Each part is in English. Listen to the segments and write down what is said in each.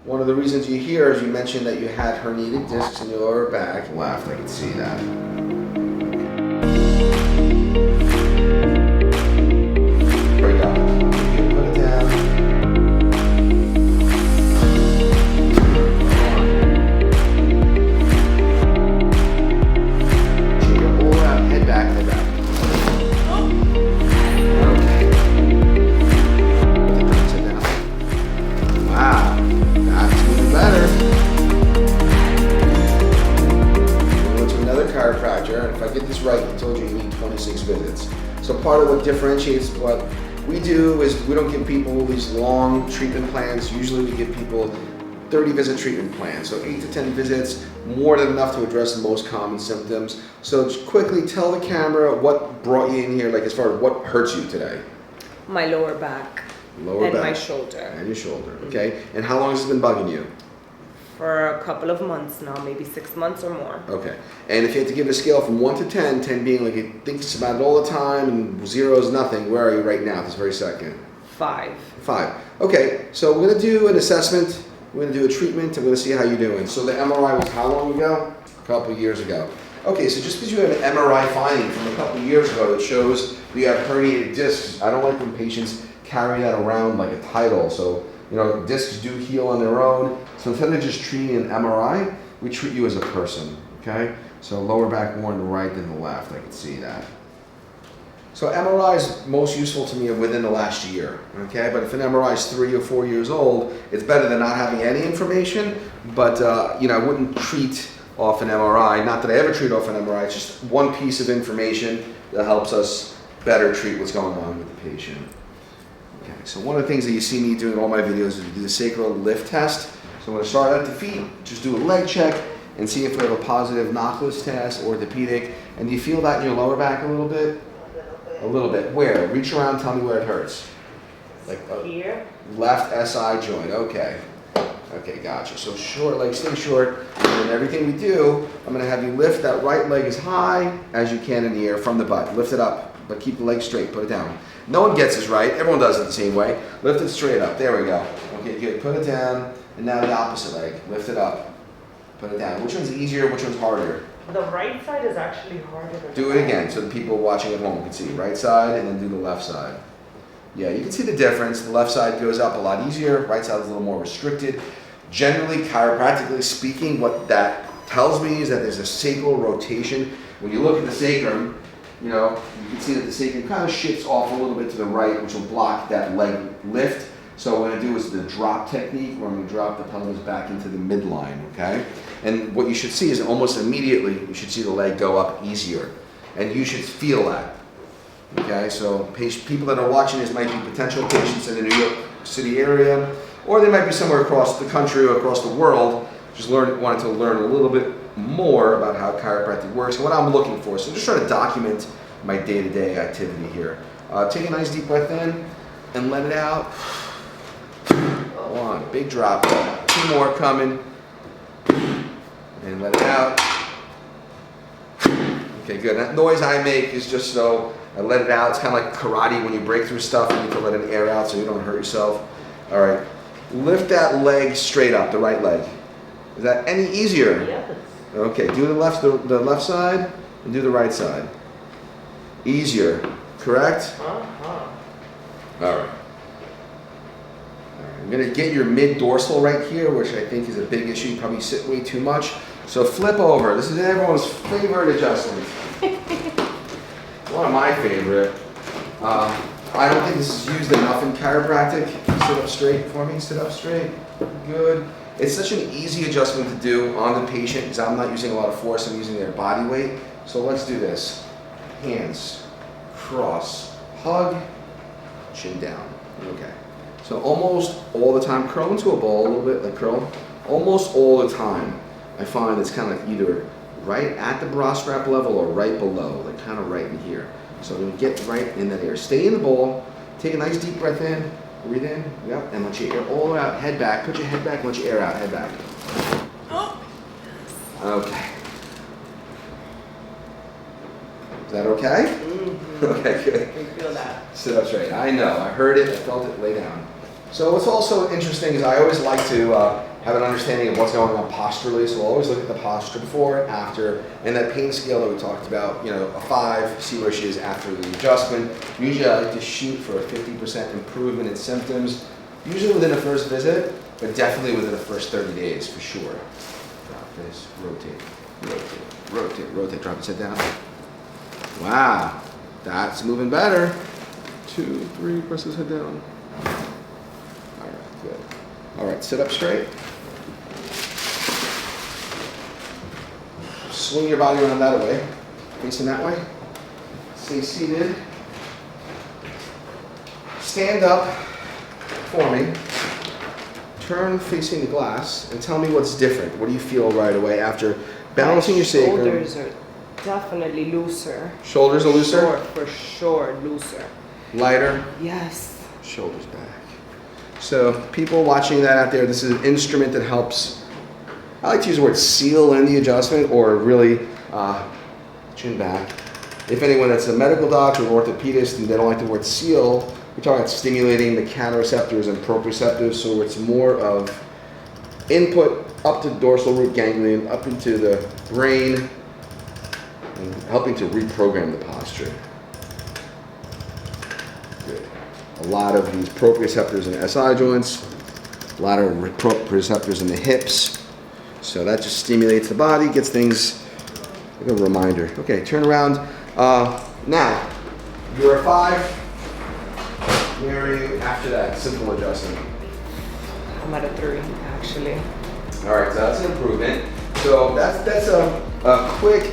One of the reasons you're here is you mentioned that you had herniated discs in your lower back. Left, I can see that. There we go. You put it down. Shake it all out, head back, head back. Okay. Sit down. Wow. That's even better. We went to another chiropractor, and if I get this right, he told you you need 26 visits. So part of what differentiates what we do is we don't give people these long treatment plans. Usually we give people 30-visit treatment plans. So 8 to 10 visits, more than enough to address the most common symptoms. So just quickly tell the camera what brought you in here, like as far as what hurts you today. My lower back. Lower and back. my shoulder. And your shoulder, okay? And how long has it been bugging you? For a couple of months now, maybe 6 months or more. Okay. And if you had to give a scale from 1 to 10, 10 being like you thinks about it all the time and 0 is nothing, where are you right now this very second? 5. 5. Okay, so we're going to do an assessment, we're going to do a treatment, and we're going to see how you're doing. So the MRI was how long ago? A couple of years ago. Okay, so just because you have an MRI finding from a couple of years ago that shows you have herniated discs, I don't like when patients carry that around like a title. So, you know, discs do heal on their own. So instead of just treating an MRI, we treat you as a person, okay? So lower back more on the right than the left, I can see that. So MRI is most useful to me within the last year, okay? But if an MRI is 3 or 4 years old, it's better than not having any information, but you know, I wouldn't treat off an MRI. Not that I ever treat off an MRI, it's just one piece of information that helps us better treat what's going on with the patient. Okay, so one of the things that you see me doing in all my videos is do the sacral lift test. So I'm going to start at the feet, just do a leg check and see if we have a positive knockless test, orthopedic. And do you feel that in your lower back a little bit? A little bit. Where? Reach around, tell me where it hurts. Like Here? Left SI joint, okay. Okay, gotcha. So short leg, stay short. And then everything we do, I'm going to have you lift that right leg as high as you can in the air from the butt. Lift it up, but keep the leg straight, put it down. No one gets this right. Everyone does it the same way. Lift it straight up. There we go. Okay, good. Put it down. And now the opposite leg. Lift it up. Put it down. Which one's easier? Which one's harder? The right side is actually harder than Do it again so the people watching at home can see. Right side and then do the left side. Yeah, you can see the difference. The left side goes up a lot easier. Right side is a little more restricted. Generally, chiropractically speaking, what that tells me is that there's a sacral rotation. When you look at the sacrum, you know, you can see that the sacrum kind of shifts off a little bit to the right, which will block that leg lift. So what I'm going to do is the drop technique, where I'm going to drop the pelvis back into the midline, okay? And what you should see is almost immediately, you should see the leg go up easier. And you should feel that, okay? So people that are watching this might be potential patients in the New York City area, or they might be somewhere across the country or across the world, just wanting to learn a little bit more about how chiropractic works and what I'm looking for. So I'm just trying to document my day-to-day activity here. Take a nice deep breath in and let it out. 1, big drop. 2 more coming. And let it out. Okay, good. That noise I make is just so I let it out. It's kind of like karate when you break through stuff, you need to let it air out so you don't hurt yourself. All right. Lift that leg straight up, the right leg. Is that any easier? Yes. Okay, do the left side and do the right side. Easier, correct? Uh-huh. All right. I'm going to get your mid-dorsal right here, which I think is a big issue. You probably sit way too much. So flip over. This is everyone's favorite adjustment. One of my favorite. I don't think this is used enough in chiropractic. Sit up straight for me. Sit up straight. Good. It's such an easy adjustment to do on the patient because I'm not using a lot of force. I'm using their body weight. So let's do this. Hands, cross, hug, chin down. Okay. So almost all the time, curl into a ball a little bit, like curl. Almost all the time, I find it's kind of like either right at the bra strap level or right below, like kind of right in here. So I'm going to get right in that area. Stay in the ball. Take a nice deep breath in. Breathe in. Yep. And let your air all the way out. Head back. Put your head back. Let your air out. Head back. Oh. Okay. Is that okay? Mm-hmm. Okay, good. I feel that. Sit up straight. I know. I heard it. I felt it. Lay down. So what's also interesting is I always like to have an understanding of what's going on posturally. So we'll always look at the posture before, after, and that pain scale that we talked about, a 5, see where she is after the adjustment. Usually I like to shoot for a 50% improvement in symptoms, usually within the first visit, but definitely within the first 30 days for sure. Drop this, rotate, rotate, rotate, rotate, drop its head down. Wow, that's moving better. 2, 3, press his head down. All right, good. All right, sit up straight. Swing your body around that way, facing that way. Stay seated. Stand up for me. Turn facing the glass and tell me what's different. What do you feel right away after balancing your sacrum? Shoulders are definitely looser. Shoulders are looser? For sure, looser. Lighter? Yes. Shoulders back. So people watching that out there, this is an instrument that helps, I like to use the word seal in the adjustment or really chin back. If anyone that's a medical doctor or orthopedist and they don't like the word seal, we're talking about stimulating the mechanoreceptors and proprioceptors, so it's more of input up to dorsal root ganglion, up into the brain, and helping to reprogram the posture. Good. A lot of these proprioceptors in the SI joints, a lot of proprioceptors in the hips, so that just stimulates the body, gets things like a reminder. Okay, turn around. Now, you're a 5. Where are you after that simple adjustment? I'm at a 3, actually. All right, so that's an improvement. So that's a quick,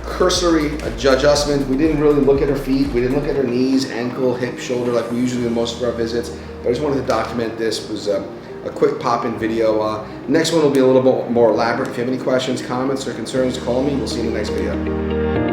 cursory adjustment. We didn't really look at her feet. We didn't look at her knees, ankle, hip, shoulder like we usually do in most of our visits. But I just wanted to document this. It was a quick pop-in video. Next one will be a little bit more elaborate. If you have any questions, comments, or concerns, call me. We'll see you in the next video.